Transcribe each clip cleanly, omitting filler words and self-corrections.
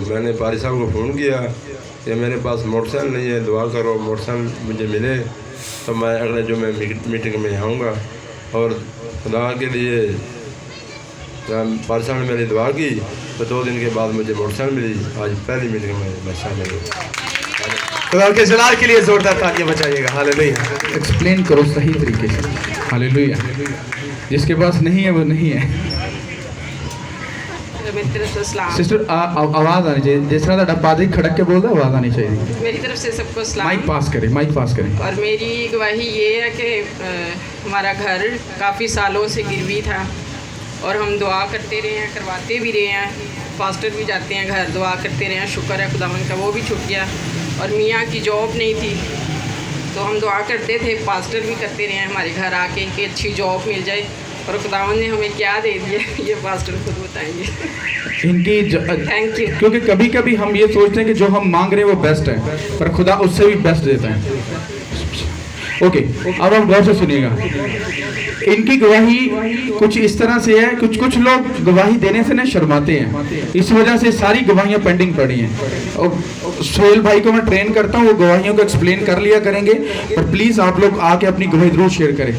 मैंने पारी साहब को फ़ोन किया कि मेरे पास मोटरसाइकिल नहीं है, दुआ करो मोटरसाइकिल मुझे मिले तो मैं अगले जो मैं मीटिंग में आऊँगा। और खुदा के लिए पारी साहब ने मेरी दुआ की तो 2 दिन के बाद मुझे मोटरसाइकिल मिली। आज पहली मीटिंग में मैं शामिल हूँ। खुदा के जलाल के लिए जोरदार तालियां बजाइएगा। हालेलुया। एक्सप्लेन करो सही तरीके से। हालेलुया। जिसके पास नहीं है वो नहीं है। सिस्टर आवाज़ आनी चाहिए, जिस तरह का पादरी खड़क के बोल रहा है आवाज़ आनी चाहिए। मेरी तरफ से सबको सलाम। माइक पास करें, माइक पास करें। और मेरी गवाही ये है कि हमारा घर काफ़ी सालों से गिरवी था और हम दुआ करते रहे हैं, करवाते भी रहे हैं, पास्टर भी जाते हैं घर, दुआ करते रहे हैं। शुक्र है खुदावंद का वो भी छूट गया। और मियाँ की जॉब नहीं थी तो हम दुआ करते थे, पास्टर भी करते रहे हैं हमारे घर आके कि अच्छी जॉब मिल जाए। और खुदावंद ने हमें क्या दे दिया ये पास्टर खुद बताएंगे। इनकी थैंक यू। क्योंकि कभी कभी हम ये सोचते हैं कि जो हम मांग रहे हैं वो बेस्ट है, पर खुदा उससे भी बेस्ट देता है। ओके, अब आप गौर से सुनिएगा। इनकी गवाही कुछ इस तरह से है, कुछ लोग गवाही देने से ना शर्माते हैं, इस वजह से सारी गवाहियां पेंडिंग पड़ी हैं। और सोहेल भाई को मैं ट्रेन करता हूँ, वो गवाहियों को एक्सप्लेन कर लिया करेंगे, पर प्लीज़ आप लोग आके अपनी गवाही जरूर शेयर करें।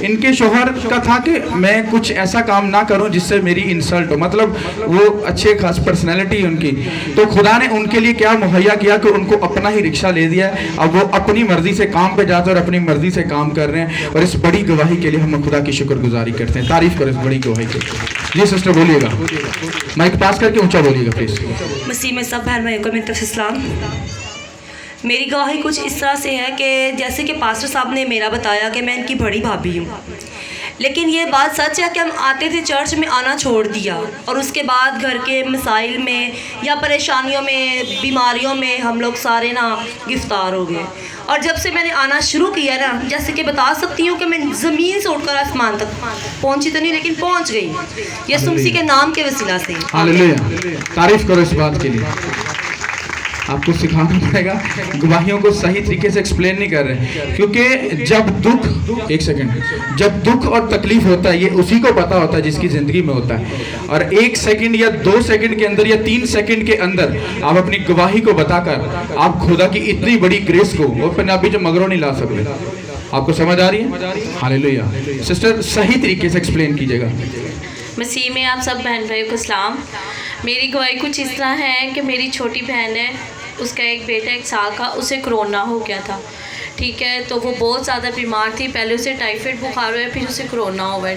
इनके शौहर का था कि मैं कुछ ऐसा काम ना करूं जिससे मेरी इंसल्ट हो, मतलब वो अच्छे खास पर्सनैलिटी उनकी, तो खुदा ने उनके लिए क्या मुहैया किया कि उनको अपना ही रिक्शा ले दिया। अब वो अपनी मर्जी से काम पे जाते हैं और अपनी मर्जी से काम कर रहे हैं। और इस बड़ी गवाही के लिए हम खुदा की शुक्रगुजारी करते हैं। तारीफ करो इस बड़ी गवाही की। जी सिस्टर बोलिएगा, माइक पास करके ऊंचा बोलिएगा प्लीज। मसीह में सब बहन भाइयों को मेरी तरफ से सलाम। मेरी गवाही कुछ इस तरह से है कि जैसे कि पास्टर साहब ने मेरा बताया कि मैं इनकी बड़ी भाभी हूँ, लेकिन ये बात सच है कि हम आते थे चर्च में आना छोड़ दिया और उसके बाद घर के मसाइल में या परेशानियों में, बीमारियों में हम लोग सारे ना गिरफ्तार हो गए। और जब से मैंने आना शुरू किया ना, जैसे कि बता सकती हूँ कि मैं ज़मीन से उठकर आसमान तक पहुँची तो नहीं, लेकिन पहुँच गई यीशु मसीह के नाम के वसीला से। हालेलुया। तारीफ करो इस बात के लिए। आपको सिखाना पड़ेगा, गवाहियों को सही तरीके से एक्सप्लेन नहीं कर रहे, क्योंकि जब दुख, एक सेकंड, जब दुख और तकलीफ होता है ये उसी को पता होता है जिसकी ज़िंदगी में होता है। और 1 सेकंड या 2 सेकंड के अंदर या 3 सेकंड के अंदर आप अपनी गवाही को बताकर आप खुदा की इतनी बड़ी ग्रेस को, वो पंजाबी जो मगरों नहीं ला सकते। आपको समझ आ रही है? हालेलुया। सिस्टर सही तरीके से एक्सप्लेन कीजिएगा। मसीह में आप सब बहन भाइयों को सलाम। मेरी गवाही कुछ इस तरह है कि मेरी छोटी बहन है, उसका एक बेटा 1 साल का, उसे कोरोना हो गया था। ठीक है, तो वो बहुत ज़्यादा बीमार थी। पहले उसे टाइफाइड बुखार हुआ, फिर उसे कोरोना हुआ।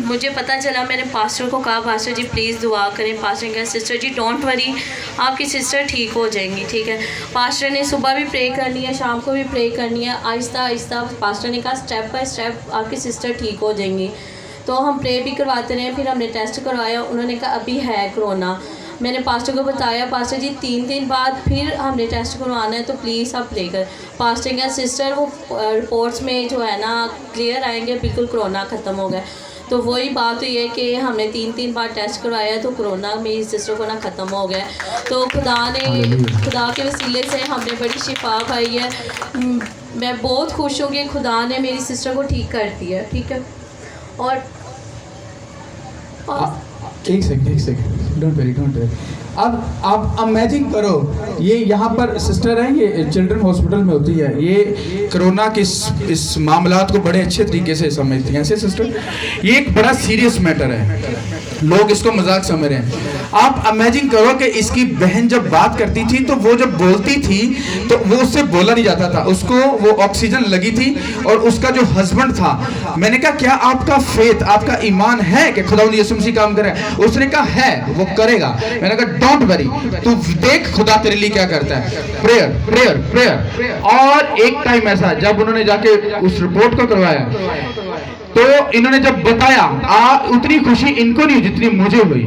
मुझे पता चला, मैंने पास्टर को कहा पास्टर जी प्लीज़ दुआ करें। पास्टर ने कहा सिस्टर जी डोंट वरी, आपकी सिस्टर ठीक हो जाएंगी। ठीक है, पास्टर ने सुबह भी प्रे करनी है, शाम को भी प्रे करनी है, आहिस्ता आहिस्ता। पास्टर ने कहा स्टेप बाय स्टेप आपकी सिस्टर ठीक हो जाएंगी। तो हम प्रे भी करवाते रहे। फिर हमने टेस्ट करवाया, उन्होंने कहा अभी है कोरोना। मैंने पास्टर को बताया, पास्टर जी 3 दिन बाद फिर हमने टेस्ट करवाना है, तो प्लीज़ आप प्रे कर। पास्टर का सिस्टर वो रिपोर्ट्स में जो है ना क्लियर आएंगे, बिल्कुल कोरोना ख़त्म हो गया। तो वही बात हुई है कि हमने 3 बार टेस्ट करवाया तो कोरोना मेरी सिस्टर को ना ख़त्म हो गया। तो खुदा के वसीले से हमने बड़ी शिफा पाई है। मैं बहुत खुश हूँ कि खुदा ने मेरी सिस्टर को ठीक कर दिया। ठीक है, और एक सेकंड, डोंट वरी। अब आप इमेजिन करो, ये यहाँ पर सिस्टर है, ये चिल्ड्रन हॉस्पिटल में होती है, ये कोरोना के इस मामलात को बड़े अच्छे तरीके से समझती हैं। ऐसे सिस्टर, ये एक बड़ा सीरियस मैटर है, लोग इसको मजाक समझ रहे हैं। आप इमेजिन करो कि इसकी बहन जब बात करती थी तो वो जब बोलती थी तो वो उससे बोला नहीं जाता था, उसको वो ऑक्सीजन लगी थी। और उसका जो हस्बैंड था, मैंने कहा क्या आपका फेथ, आपका ईमान है कि खुदावंद यीशु मसीह काम करे? उसने कहा है, वो करेगा। मैंने कहा डोंट वरी, तू देख खुदा तेरे लिए क्या करता है। Prayer prayer prayer. और एक टाइम ऐसा जब उन्होंने जाके उस रिपोर्ट को करवाया तो इन्होंने जब बताया, उतनी खुशी इनको नहीं जितनी मुझे हुई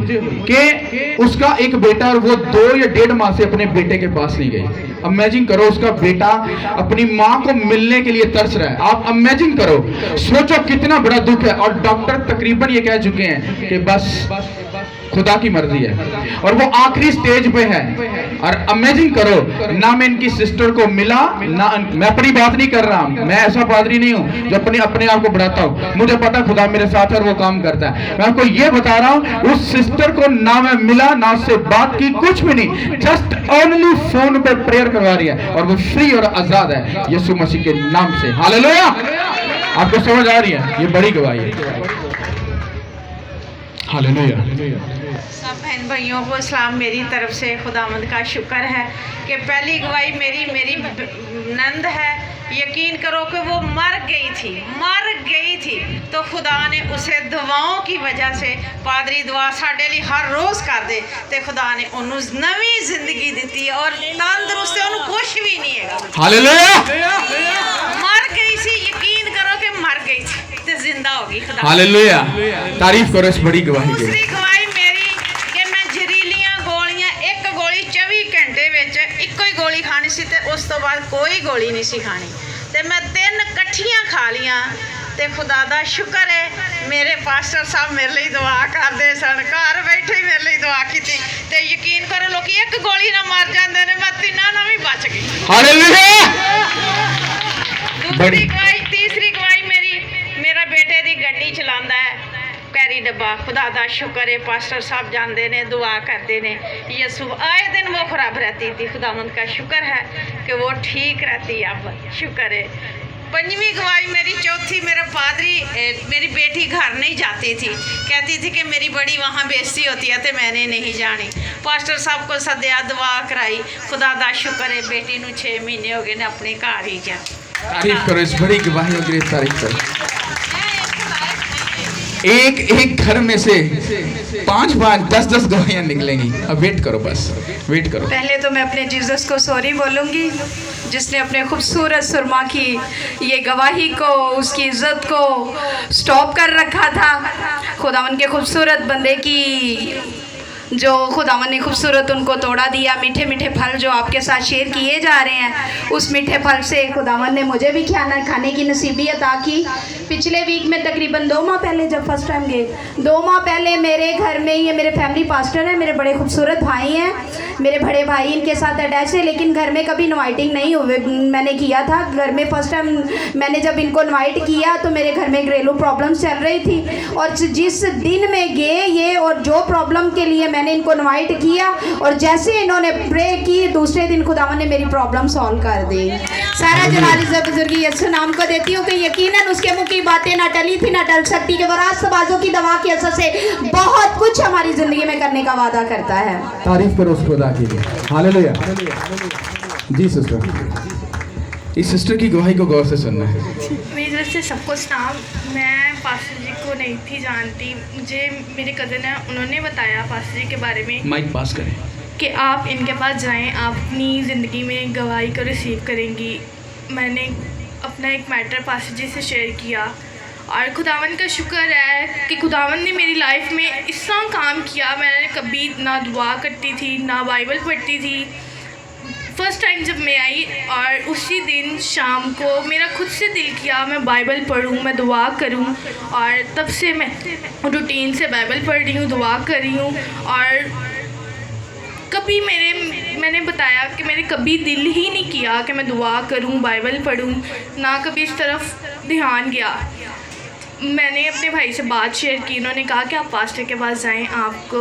कि उसका एक बेटा, और वो 2 या 1.5 माह से अपने बेटे के पास नहीं गई। इमेजिन करो, उसका बेटा अपनी माँ को मिलने के लिए तरस रहा है। आप इमेजिन करो, सोचो कितना बड़ा दुख है। और डॉक्टर तकरीबन ये कह चुके हैं कि बस खुदा की मर्जी है और वो आखिरी स्टेज पे है। और इमेजिन करो, ना मैं इनकी सिस्टर को मिला, ना मैं अपनी बात नहीं कर रहा, मैं ऐसा पादरी नहीं हूँ जो अपने आप को बढ़ाता हूँ, मुझे पता खुदा मेरे साथ है और वो काम करता है। मैं आपको ये बता रहा हूँ, उस सिस्टर को ना मैं मिला, ना उससे बात की, कुछ भी नहीं, जस्ट ओनली फोन पे प्रेयर करवा रही है और वो फ्री और आजाद है यीशु मसीह के नाम से। हालेलुया। आपको समझ आ रही है? ये बड़ी गवाही है। हालेलुया। सब बहन भाइयों को सलाम मेरी तरफ से। खुदावंद का शुक्र है कि पहली गवाही मेरी नंद है। यकीन करो कि वो मर गई थी तो खुदा ने उसे दुआओं की वजह से, पादरी दुआ साडे लिए हर रोज़ कर दे, तो खुदा ने उन्हों नवी जिंदगी दी और तंदुरुस्त है, उन्होंने कुछ भी नहीं है। हालेलुया। मर गई सी, यकीन करो कि मर गई थी तो जिंदा होगी। खुदा हालेलुया। तारीफ करो इस बड़ी गवाही की। दूसरी गवाही मेरी कि मैं जहरीलियां गोलियां, एक गोली 24 घंटे विच इक्को ही गोली खानी सी ते उस तो बाद कोई गोली नहीं सी खानी, ते मैं 3 इकट्ठियां खा लियां। ते खुदा दा शुक्र है मेरे पास्टर साहब मेरे लिए दुआ करते सन, घर बैठे ही मेरे लिए दुआ की थी, ते यकीन करो लोग एक गोली ना मर जाते ने, मैं 3 ना भी बच गई। हालेलुया। दूसरी गवाही, तीसरी गवाही मेरा बेटे दी गड्डी चलांदा है, पैरी डब्बा। खुदा दा शुक्र है, पास्टर साहब जानते ने, दुआ करते ने, यसु आए दिन वो खराब रहती थी। खुदावंद का शुक्र है कि वो ठीक रहती है, अब शुक्र है। पंजवीं गवाही मेरी, चौथी मेरा पादरी, मेरी बेटी घर नहीं जाती थी, कहती थी कि मेरी बड़ी वहाँ बेइज्जती होती है तो मैंने नहीं जानी। पास्टर साहब को सद्या, दुआ कराई, खुदा दा शुक्र है बेटी नू 6 महीने हो गए ने अपने घर ही जा। तारीफ करो इस बड़ी गवाही की। तारीफ करो। एक घर में से 5-5, 10-10 गवाहियां निकलेंगी। अब वेट करो, बस वेट करो। पहले तो मैं अपने जीसस को सॉरी बोलूँगी जिसने अपने खूबसूरत सुरमा की ये गवाही को, उसकी इज़्ज़त को स्टॉप कर रखा था। खुदावन के खूबसूरत बंदे की जो खुदावन ने खूबसूरत उनको तोड़ा दिया। मीठे मीठे फल जो आपके साथ शेयर किए जा रहे हैं, उस मीठे फल से खुदावन ने मुझे भी खाने की नसीबी अता की। पिछले वीक में तकरीबन 2 माह पहले जब फर्स्ट टाइम गए, 2 माह पहले मेरे घर में ही मेरे फैमिली पास्टर हैं, मेरे बड़े खूबसूरत भाई हैं, मेरे बड़े भाई इनके साथ अटैच है, लेकिन घर में कभी इनवाइटिंग नहीं हुए मैंने किया था। घर में फर्स्ट टाइम मैंने जब इनको इनवाइट किया तो मेरे घर में घरेलू प्रॉब्लम्स चल रही थी, और जिस दिन में गए ये और जो प्रॉब्लम के लिए मैंने इनको इनवाइट किया, और जैसे इन्होंने प्रे की दूसरे दिन खुदावन ने मेरी प्रॉब्लम सॉल्व कर दी। सारा जलाल इज़्ज़त बुजुर्गी यीशु नाम को देती हूँ कि यकीनन उसके मुँह की बातें ना टली थी ना टल सकती, कि वो रात सबाजों की दवा के असर से बहुत कुछ हमारी ज़िंदगी में करने का वादा करता है। तारीफ करो उस खुदा की। हालेलुया। जी सिस्टर, इस सिस्टर की गवाही को गौर से सुनना है। मेरी तरफ से सबको सलाम। मैं पास्टर जी को नहीं थी जानती, मुझे मेरे कज़न है उन्होंने बताया पास्टर जी के बारे में, माइक पास करें, कि आप इनके पास जाएं, आप अपनी ज़िंदगी में गवाही को रिसीव करेंगी। मैंने अपना एक मैटर पास्टर जी से शेयर किया और खुदावन का शुक्र है कि खुदावन ने मेरी लाइफ में इस तरह काम किया। मैंने कभी ना दुआ करती थी ना बाइबल पढ़ती थी। फर्स्ट टाइम जब मैं आई और उसी दिन शाम को मेरा खुद से दिल किया मैं बाइबल पढूं, मैं दुआ करूं, और तब से मैं रूटीन से बाइबल पढ़ रही हूँ, दुआ कर रही हूँ। और कभी मैंने बताया कि मैंने कभी दिल ही नहीं किया कि मैं दुआ करूं, बाइबल पढूं, ना कभी इस तरफ ध्यान गया। मैंने अपने भाई से बात शेयर की, उन्होंने कहा कि आप पास्टर के पास जाएं, आपको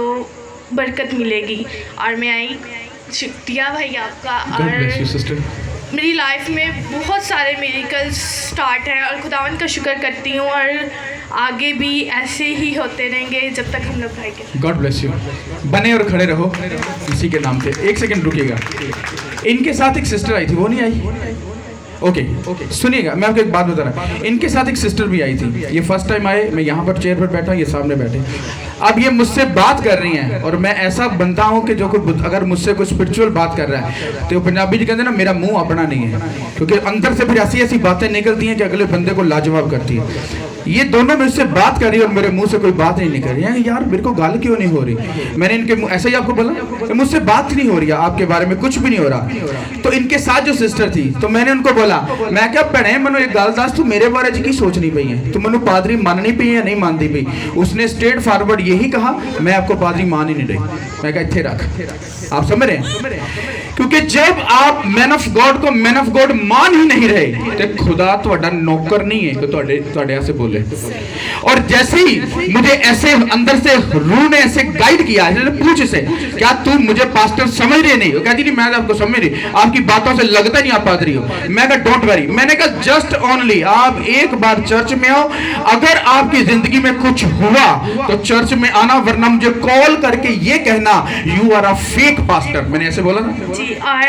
बरकत मिलेगी, और मैं आई। शुक्रिया भाई आपका। और मेरी लाइफ में बहुत सारे मिरेकल्स स्टार्ट हैं और खुदावन का शुक्र करती हूँ, और आगे भी ऐसे ही होते रहेंगे जब तक हम लोग भाई। God bless you. बने और खड़े रहो इसी के नाम पे। 1 सेकंड रुकिएगा। इनके साथ एक सिस्टर आई थी, वो नहीं आई? ओके सुनिएगा, मैं आपको एक बात बता रहा हूँ। इनके साथ एक सिस्टर भी आई थी। ये फर्स्ट टाइम आए, मैं यहाँ पर चेयर पर बैठा, ये सामने बैठे। अब ये मुझसे बात कर रही हैं और मैं ऐसा बनता हूँ कि जो कोई अगर मुझसे कोई स्पिरिचुअल बात कर रहा है तो पंजाबी जी कहते हैं ना, मेरा मुंह अपना नहीं है, क्योंकि अंदर से फिर ऐसी ऐसी बातें निकलती हैं कि अगले बंदे को लाजवाब करती है। ये दोनों मेरे से बात कर रही है और मेरे मुंह से कोई बात नहीं निकल रही है। यार मेरे को गाल क्यों नहीं हो रही? मैंने इनके ऐसा ही आपको बोला, मुझसे बात नहीं हो रही है, आपके बारे में कुछ भी नहीं हो रहा। तो इनके साथ जो सिस्टर थी, तो मैंने उनको बोला, मैं क्या भैने मनु एक गल दस, तू मेरे बारे च की सोचनी पई है? तू मनु पादरी माननी पई है नहीं मानती पई? उसने स्ट्रेट फॉरवर्ड यही कहा, मैं आपको पादरी मान ही नहीं रही। मैं कहा इत्थे रख। आप समझ रहे हैं? क्योंकि जब आप मैन ऑफ गॉड को मैन ऑफ गॉड मान ही नहीं रहे, तो खुदा ਤੁਹਾਡਾ नौकर नहीं है कि ਤੁਹਾਡੇ ऐसे बोले। और जैसे ही मुझे ऐसे अंदर से रूह ने ऐसे गाइड किया, पूछ से क्या तू मुझे पास्टर समझ रहे नहीं? वो कहती नहीं मैं आपको समझ रही, आपकी बातों से लगता नहीं आप पादरी हो। मैं कहा डोंट वरी, मैंने कहा जस्ट ओनली आप एक बार चर्च में आओ, अगर आपकी जिंदगी में कुछ हुआ तो चर्च में आना, वरना मुझे कॉल करके ये कहना you are a fake pastor. मैंने ऐसे बोला ना जी। और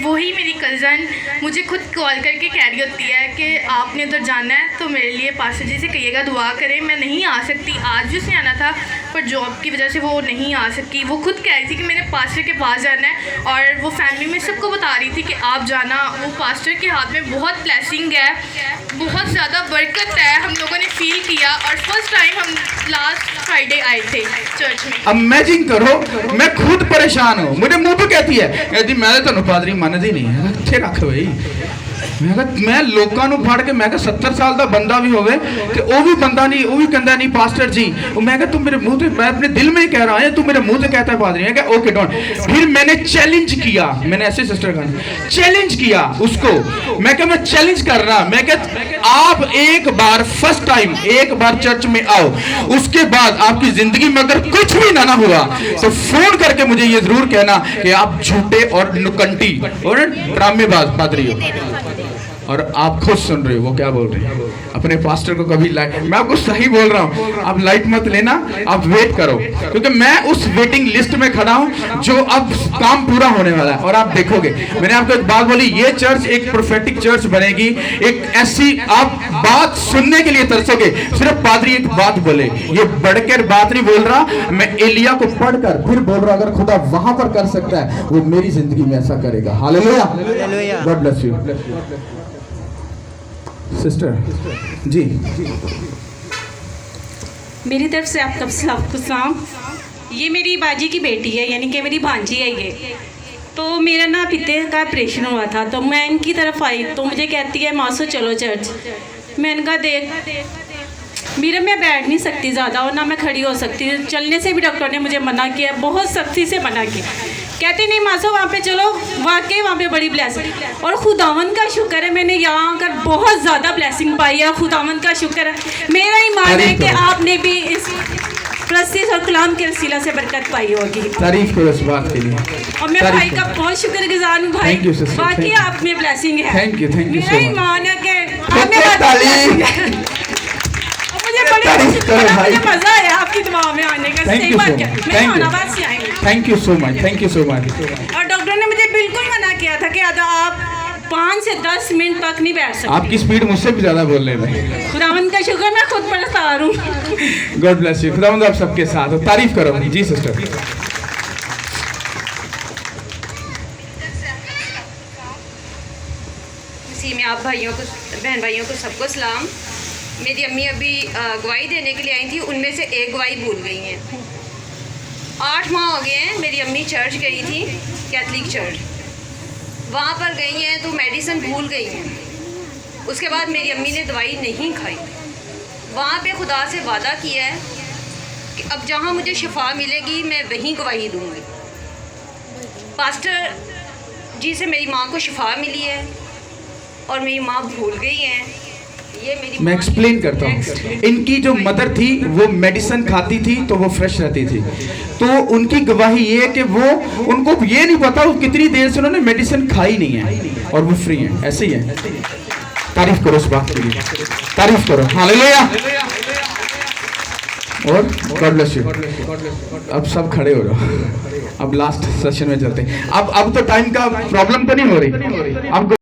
वही मेरी कज़न मुझे खुद कॉल करके कह रही होती है कि आपने उधर जाना है तो मेरे लिए पास्टर जी से कहिएगा दुआ करें। मैं नहीं आ सकती, आज भी उसने आना था पर जॉब की वजह से वो नहीं आ सकी। वो खुद कह रही थी कि मेरे पास्टर के पास जाना है, और वो फैमिली में सबको बता रही थी कि आप जाना। वो पास्टर के हाथ में बहुत ब्लेसिंग है, बहुत ज़्यादा बरकत है, हम लोगों ने फील किया। और फर्स्ट टाइम हम लास्ट फ्राइडे आए थे चर्च में। इमेजिन करो, मैं खुद परेशान हूँ, मुझे मुंह पे कहती है मैं तो पादरी मानती नहीं है। अच्छे रख भाई, मैं लोगों को फड़ के मैं 70 साल का बंदा भी होवे तो वो भी बंदा नहीं, वो भी कहता नहीं पास्टर जी। मैं तू मेरे मुंह से, मैं अपने दिल में ही कह रहा है, तू मेरे मुंह से कहता है पादरी है। Okay don't. फिर मैंने चैलेंज किया, मैंने ऐसे सिस्टर का चैलेंज किया उसको। मैं क्या मैं चैलेंज कर रहा, मैं क्या आप एक बार फर्स्ट टाइम एक बार चर्च में आओ, उसके बाद आपकी जिंदगी में अगर कुछ भी ना हुआ तो फोन करके मुझे ये जरूर कहना कि आप झूठे और नुकंटी और ड्रामेबाज पादरी हो। और आप खुद सुन रहे हो वो क्या बोल रहे हैं। अपने पास्टर को कभी लाइट, मैं आपको सही बोल रहा हूँ, आप लाइट मत लेना, आप वेट करो, क्योंकि मैं उस वेटिंग लिस्ट में खड़ा हूँ जो अब काम पूरा होने वाला है। और आप देखोगे, मैंने आपको एक बात बोली, ये चर्च एक प्रोफेटिक चर्च बनेगी। एक ऐसी आप बात सुनने के लिए तरसोगे, सिर्फ पादरी एक बात बोले, ये बढ़कर बात नहीं बोल रहा, मैं एलिया को पढ़कर फिर बोल रहा, अगर खुदा वहां पर कर सकता है वो मेरी जिंदगी में ऐसा करेगा। Hallelujah, God bless you sister ji. मेरी तरफ से आपका सलाम। ये मेरी बाजी की बेटी है, यानी कि मेरी भांजी है ये। तो मेरा ना पिते का ऑपरेशन हुआ था, तो मैं इनकी तरफ आई तो मुझे कहती है मासो चलो चर्च। मैंने कहा देख मेरा मैं बैठ नहीं सकती ज़्यादा और ना मैं खड़ी हो सकती, चलने से भी डॉक्टर ने मुझे मना किया, बहुत सख्ती से मना किया। कहते नहीं मासो वहाँ पे चलो, वाकई वहाँ पे बड़ी ब्लेसिंग। और खुदावन का शुक्र है, मैंने यहाँ आकर बहुत ज़्यादा ब्लेसिंग पाई है। खुदावन का शुक्र है, मेरा ईमान है कि आपने भी इस प्रस्तिस और कलाम के वसीला से बरकत पाई होगी। तारीफ करो इस बात के लिए। और मैं भाई का बहुत शुक्रगुजार हूँ भाई, वाकई आप में ब्लेसिंग है। थैंक यू मेरा ईमान है कि मुझे मजा आया आपकी दुआ में आने का। सही बात है, मैं औरंगाबाद से आई हूँ। Thank you so much, thank you so much. और डॉक्टर ने मुझे बिल्कुल मना किया था कि आप 5 से 10 मिनट तक नहीं बैठ सकते। आपकी स्पीड मुझसे भी ज्यादा बोलने में। खुदावंद का शुक्र, मैं खुद परेशान हूँ। God bless you. खुदावंद आप सबके साथ हो, तारीफ करो जी सिस्टर। इसी में आप भाइयों को, बहन भाइयों को सबको सलाम। मेरी अम्मी अभी गवाही देने के लिए आई थी, उनमें से एक गवाही भूल गई हैं। 8 माह हो गए हैं, मेरी अम्मी चर्च गई थी, कैथलिक चर्च, वहाँ पर गई हैं तो मेडिसिन भूल गई हैं। उसके बाद मेरी अम्मी ने दवाई नहीं खाई। वहाँ पे खुदा से वादा किया है कि अब जहाँ मुझे शिफा मिलेगी मैं वहीं गवाही दूँगी। पास्टर जी से मेरी माँ को शिफा मिली है और मेरी माँ भूल गई हैं। मैं एक्सप्लेन करता हूँ। इनकी जो मदर थी वो मेडिसिन खाती थी तो वो फ्रेश रहती थी, तो उनकी गवाही ये है कि वो, उनको ये नहीं पता वो कितनी देर से उन्होंने मेडिसिन खाई नहीं है और वो फ्री है। ऐसे ही है। तारीफ करो इस बात के लिए, तारीफ करो। हालेलुया। और गॉड ब्लेस यू। अब सब खड़े हो जाओ, अब लास्ट सेशन में चलते हैं। अब तो टाइम का प्रॉब्लम तो नहीं हो रही अब।